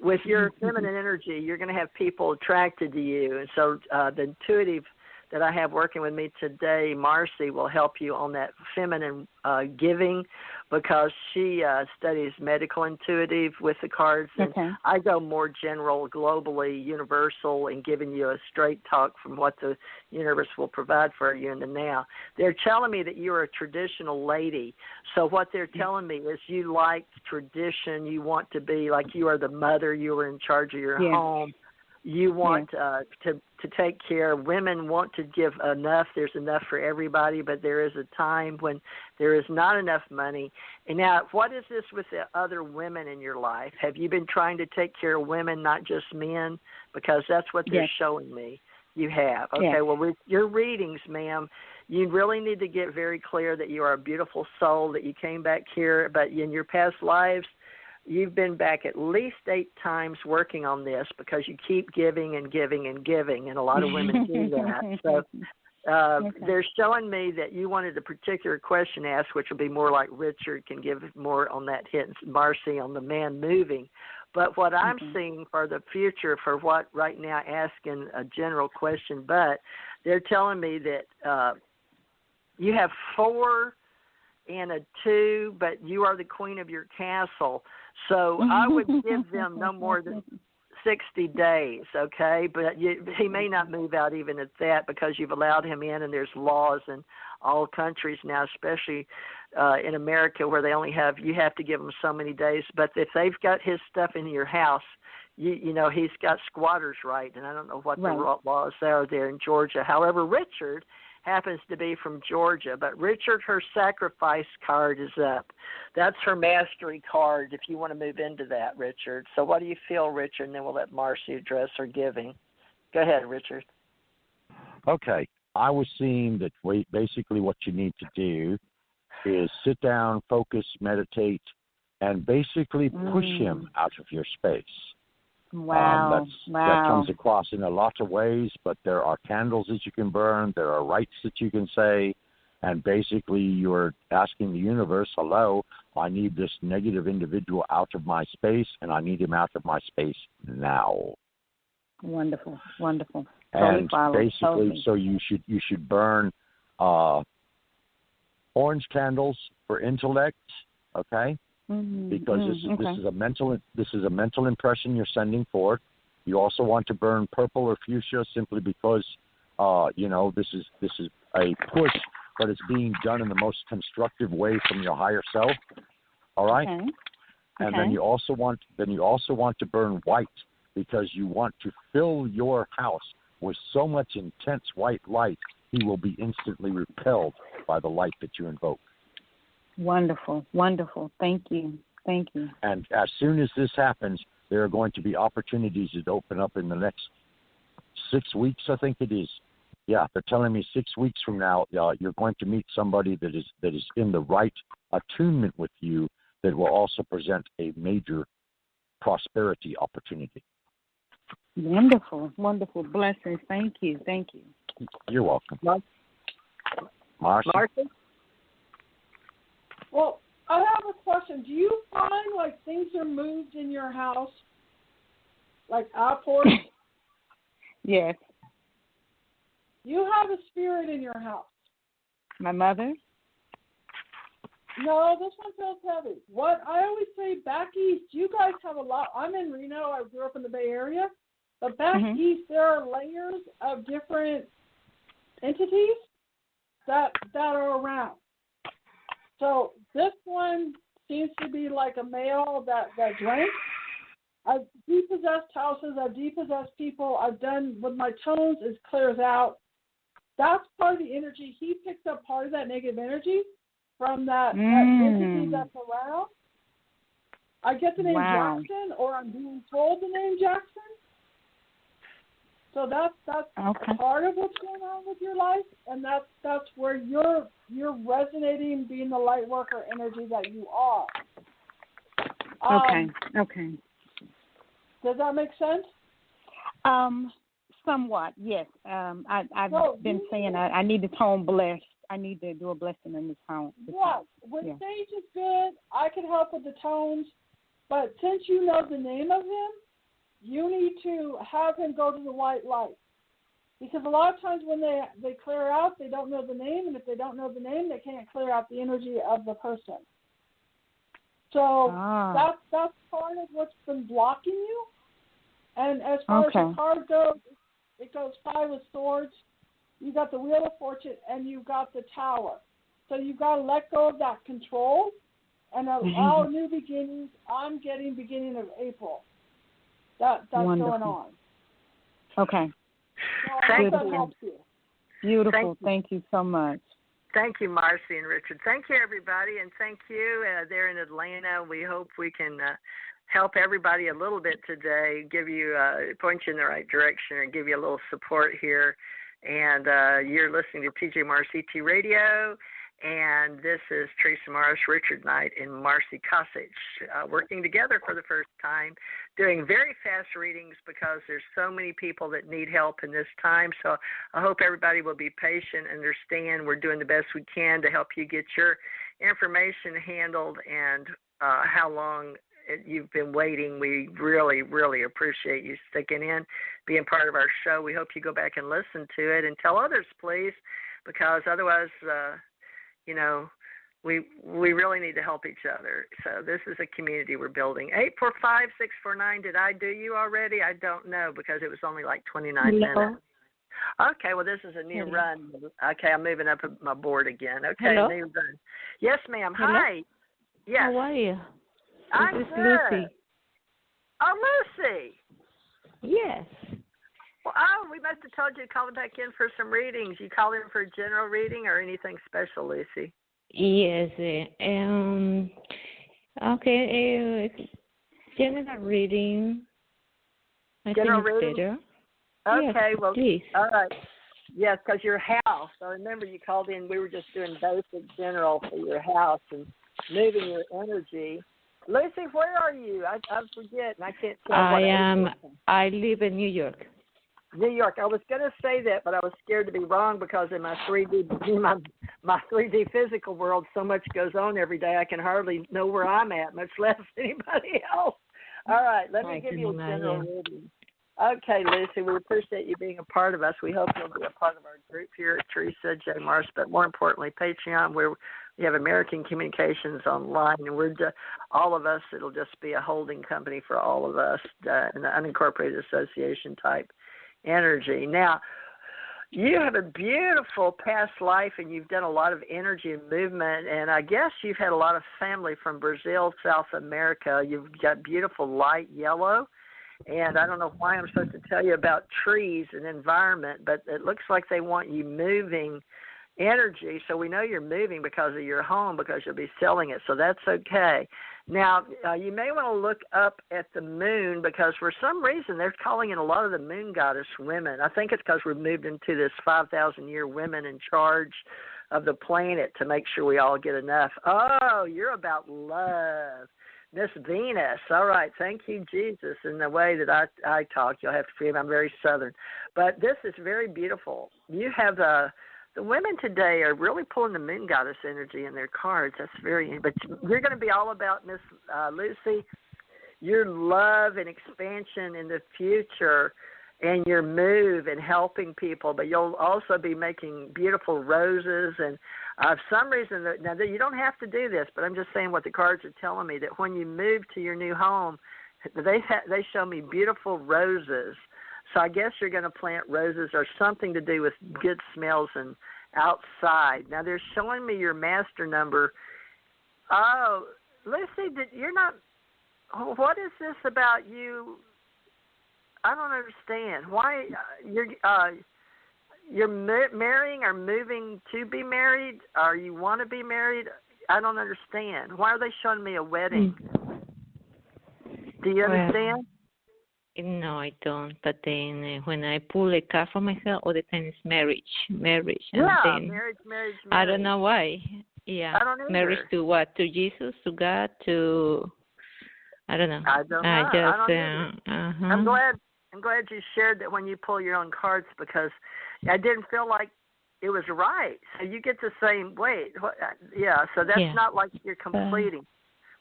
with your feminine energy, you're going to have people attracted to you. And so the intuitive that I have working with me today, Marci, will help you on that feminine giving, because she studies medical intuitive with the cards. And I go more general, globally, universal, and giving you a straight talk from what the universe will provide for you in the now. They're telling me that you're a traditional lady. So what they're telling me is you like tradition. You want to be like you are the mother. You are in charge of your home. You want to take care. Women want to give enough. There's enough for everybody, but there is a time when there is not enough money. And now, what is this with the other women in your life? Have you been trying to take care of women, not just men? Because that's what they're showing me. You have. Okay, well, with your readings, ma'am, you really need to get very clear that you are a beautiful soul, that you came back here, but in your past lives, you've been back at least 8 times working on this, because you keep giving and giving and giving, and a lot of women do that. So they're showing me that you wanted a particular question asked, which will be more like Richard can give more on that hit, and Marci on the man moving. But what I'm seeing for the future, for what right now asking a general question, but they're telling me that you have 4 and a 2, but you are the queen of your castle. So I would give them no more than 60 days, okay? But he may not move out even at that, because you've allowed him in, and there's laws in all countries now, especially in America, where they only have, you have to give them so many days. But if they've got his stuff in your house, you know, he's got squatters' right, and I don't know what the laws are there in Georgia. However, Richard happens to be from Georgia, but Richard, her sacrifice card is up. That's her mastery card, if you want to move into that, Richard. So what do you feel, Richard? And then we'll let Marci address her giving. Go ahead, Richard. Okay. I was seeing that basically what you need to do is sit down, focus, meditate, and basically push him out of your space. Wow. That comes across in a lot of ways, but there are candles that you can burn, there are rites that you can say, and basically you're asking the universe, hello, I need this negative individual out of my space, and I need him out of my space now. Wonderful, wonderful. And basically, so you should burn orange candles for intellect, okay? Because this is a mental impression you're sending forth. You also want to burn purple or fuchsia, simply because this is a push, but it's being done in the most constructive way from your higher self. All right. Okay. And then you also want to burn white, because you want to fill your house with so much intense white light, he will be instantly repelled by the light that you invoke. Wonderful, wonderful. Thank you. Thank you. And as soon as this happens, there are going to be opportunities that open up in the next 6 weeks, I think it is. Yeah, they're telling me 6 weeks from now, you're going to meet somebody that is in the right attunement with you, that will also present a major prosperity opportunity. Wonderful, wonderful. Blessings. Thank you. Thank you. You're welcome. Marci? Well, I have a question. Do you find like things are moved in your house, like outports? Yes. You have a spirit in your house. My mother? No, this one feels heavy. What I always say, back east, you guys have a lot. I'm in Reno. I grew up in the Bay Area. But back east, there are layers of different entities that are around. So this one seems to be like a male that drank. I've depossessed houses. I've depossessed people. I've done with my tones, it clears out. That's part of the energy. He picks up part of that negative energy from that entity that's around. I get the name Jackson, or I'm being told the name Jackson. So that's part of what's going on with your life, and that's where you're resonating, being the light worker energy that you are. Okay. Does that make sense? Somewhat, yes. I've been saying I need this home blessed. I need to do a blessing in this home. When sage is good, I can help with the tones, but since you know the name of him, you need to have him go to the white light. Because a lot of times when they clear out, they don't know the name, and if they don't know the name, they can't clear out the energy of the person. So that's part of what's been blocking you. And as far as the card goes, it goes 5 of Swords. You got the Wheel of Fortune, and you got the Tower. So you've got to let go of that control and allow new beginnings. I'm getting beginning of April. That's Wonderful. going on. Okay. So I hope that helps you. Beautiful. Thank you so much. Thank you, Marci and Richard. Thank you, everybody, and thank you there in Atlanta. We hope we can help everybody a little bit today, give you point you in the right direction, and give you a little support here. And you're listening to TJ Marci Radio, and this is Teresa Morris, Richard Knight, and Marci Kosich working together for the first time, doing very fast readings because there's so many people that need help in this time. So I hope everybody will be patient, understand we're doing the best we can to help you get your information handled, and how long you've been waiting. We really, really appreciate you sticking in, being part of our show. We hope you go back and listen to it and tell others, please, because otherwise, we really need to help each other. So this is a community we're building. 845-649. Did I do you already? I don't know because it was only like 29 minutes. Okay, well, this is a new run. Okay, I'm moving up my board again. Okay, Hello? new run. Yes, ma'am. Hello? Hi. Yes. How are you? I'm This is good. Lucy. Oh, Lucy. Yes. Well, we must have told you to call back in for some readings. You called in for a general reading or anything special, Lucy? Yes. General reading. I General think it's reading? better. Okay, yes, well, please. all right. Yes, because your house. I remember you called in. We were just doing basic general for your house and moving your energy. Lucy, where are you? I forget, and I can't tell. I live in New York. New York. I was going to say that, but I was scared to be wrong because in my 3D physical world, so much goes on every day. I can hardly know where I'm at, much less anybody else. All right, let me give you a general reading. Okay, Lucy, we appreciate you being a part of us. We hope you'll be a part of our group here at Teresa J. Morris, but more importantly, Patreon, where we have American Communications Online, and we're all of us. It'll just be a holding company for all of us, an unincorporated association type energy. Now, you have a beautiful past life, and you've done a lot of energy and movement, and I guess you've had a lot of family from Brazil, South America. You've got beautiful light yellow. And I don't know why I'm supposed to tell you about trees and environment, but it looks like they want you moving energy. So we know you're moving because of your home, because you'll be selling it. So that's okay. Now, you may want to look up at the moon because for some reason they're calling in a lot of the moon goddess women. I think it's because we've moved into this 5,000-year women in charge of the planet to make sure we all get enough. Oh, you're about love. Miss Venus. All right. Thank you, Jesus. In the way that I talk, you'll have to forgive me. I'm very Southern. But this is very beautiful. You have the women today are really pulling the moon goddess energy in their cards. That's but you're going to be all about, Miss Lucy, your love and expansion in the future and your move and helping people. But you'll also be making beautiful roses and for some reason, now you don't have to do this, but I'm just saying what the cards are telling me, that when you move to your new home, they show me beautiful roses. So I guess you're going to plant roses or something to do with good smells and outside. Now they're showing me your master number. Oh, Lucy, you're not. What is this about you? I don't understand. Why you're marrying or moving to be married, or you want to be married? I don't understand. Why are they showing me a wedding? Do you understand? No, I don't. But then when I pull a card for myself, all the time it's marriage. And then marriage. I don't know why. Yeah. I don't either. Marriage to what? To Jesus? To God? To I don't know. I don't know. I don't I'm glad you shared that when you pull your own cards, because I didn't feel like it was right. So you get the same weight. Yeah, so that's not like you're completing.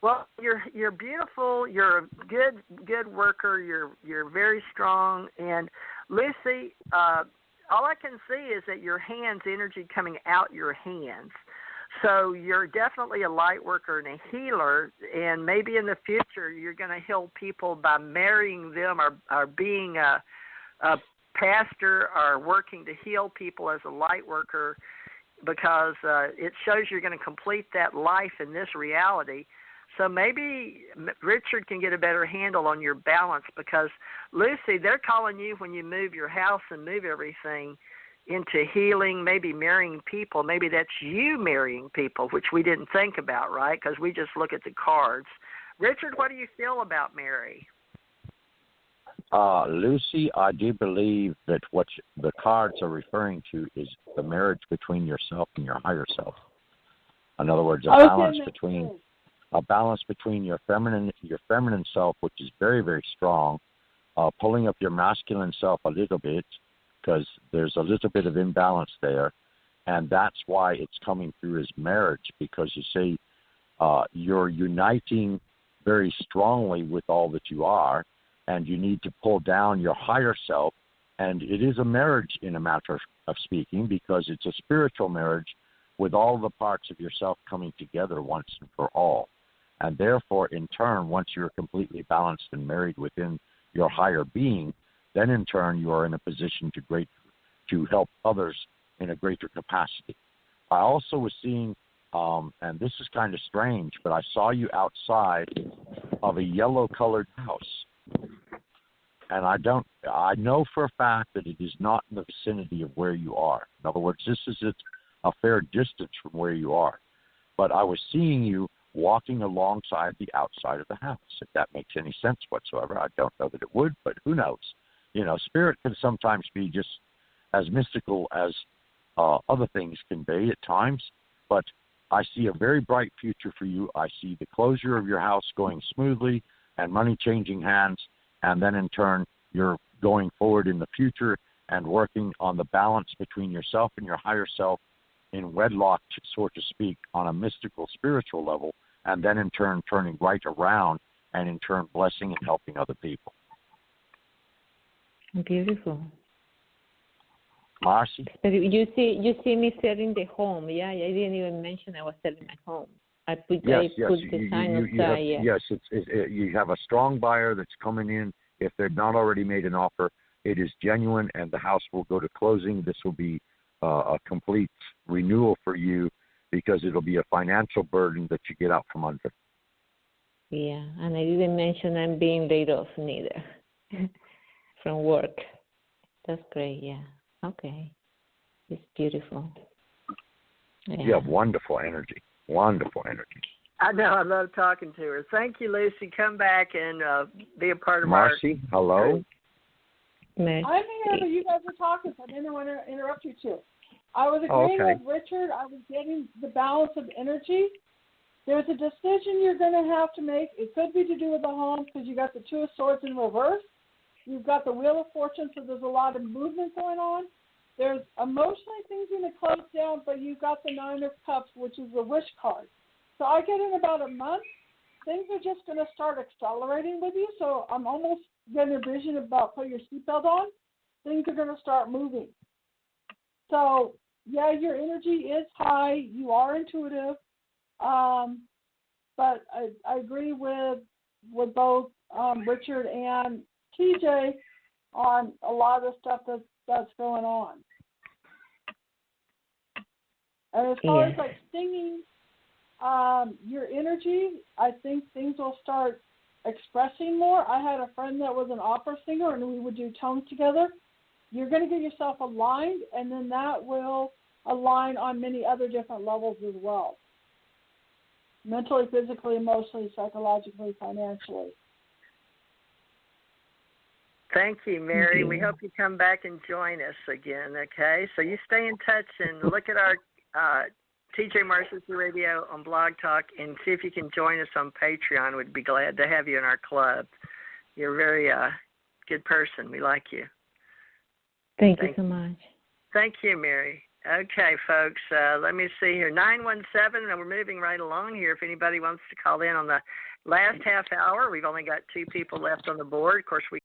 Well, you're beautiful. You're a good worker. You're very strong. And Lucy, all I can see is that your hands, energy coming out your hands. So you're definitely a light worker and a healer. And maybe in the future you're going to heal people by marrying them or being a pastor or working to heal people as a light worker, because it shows you're going to complete that life in this reality. So maybe Richard can get a better handle on your balance, because, Lucy, they're calling you when you move your house and move everything into healing, maybe marrying people. Maybe that's you marrying people, which we didn't think about, right? Because we just look at the cards. Richard, what do you feel about Mary? Lucy, I do believe that what the cards are referring to is the marriage between yourself and your higher self. In other words, a balance between your feminine self, which is very, very strong, pulling up your masculine self a little bit, because there's a little bit of imbalance there, and that's why it's coming through as marriage, because you see, you're uniting very strongly with all that you are, and you need to pull down your higher self, and it is a marriage in a matter of speaking, because it's a spiritual marriage with all the parts of yourself coming together once and for all. And therefore, in turn, once you're completely balanced and married within your higher being, then in turn you are in a position to help others in a greater capacity. I also was seeing, and this is kind of strange, but I saw you outside of a yellow-colored house. And I know for a fact that it is not in the vicinity of where you are. In other words, this is a fair distance from where you are. But I was seeing you walking alongside the outside of the house, if that makes any sense whatsoever. I don't know that it would, but who knows? You know, spirit can sometimes be just as mystical as other things can be at times, but I see a very bright future for you. I see the closure of your house going smoothly and money changing hands, and then in turn you're going forward in the future and working on the balance between yourself and your higher self in wedlock, so to speak, on a mystical, spiritual level, and then in turn turning right around and in turn blessing and helping other people. Beautiful. Marci? You see me selling the home, yeah? I didn't even mention I was selling my home. I put the sign outside. Yes, you have a strong buyer that's coming in. If they've not already made an offer, it is genuine, and the house will go to closing. This will be a complete renewal for you, because it'll be a financial burden that you get out from under. Yeah, and I didn't mention I'm being laid off neither from work. That's great, yeah. Okay. It's beautiful. Yeah. You have wonderful energy. Wonderful energy. I know. I love talking to her. Thank you, Lucy. Come back and be a part of Marci, hello. I'm here, but you guys were talking, so I didn't want to interrupt you too. I was agreeing with Richard. I was getting the balance of energy. There's a decision you're going to have to make. It could be to do with the home, because you got the Two of Swords in reverse. You've got the Wheel of Fortune, so there's a lot of movement going on. There's emotionally things going to close down, but you've got the Nine of Cups, which is the wish card. So I get in about a month, things are just going to start accelerating with you. So I'm almost getting a vision about put your seatbelt on. Things are going to start moving. So, yeah, your energy is high. You are intuitive. But I agree with both Richard and TJ on a lot of the stuff that's going on. And as far as like singing, your energy, I think things will start expressing more. I had a friend that was an opera singer, and we would do tones together. You're going to get yourself aligned, and then that will align on many other different levels as well. Mentally, physically, emotionally, psychologically, financially. Thank you, Mary. We hope you come back and join us again, okay? So you stay in touch and look at our TJ Marci Radio on Blog Talk and see if you can join us on Patreon. We'd be glad to have you in our club. You're a very good person. We like you. Thank you so much. Thank you, Mary. Okay, folks, let me see here. 917, and we're moving right along here. If anybody wants to call in on the last half hour, we've only got 2 people left on the board. Of course, we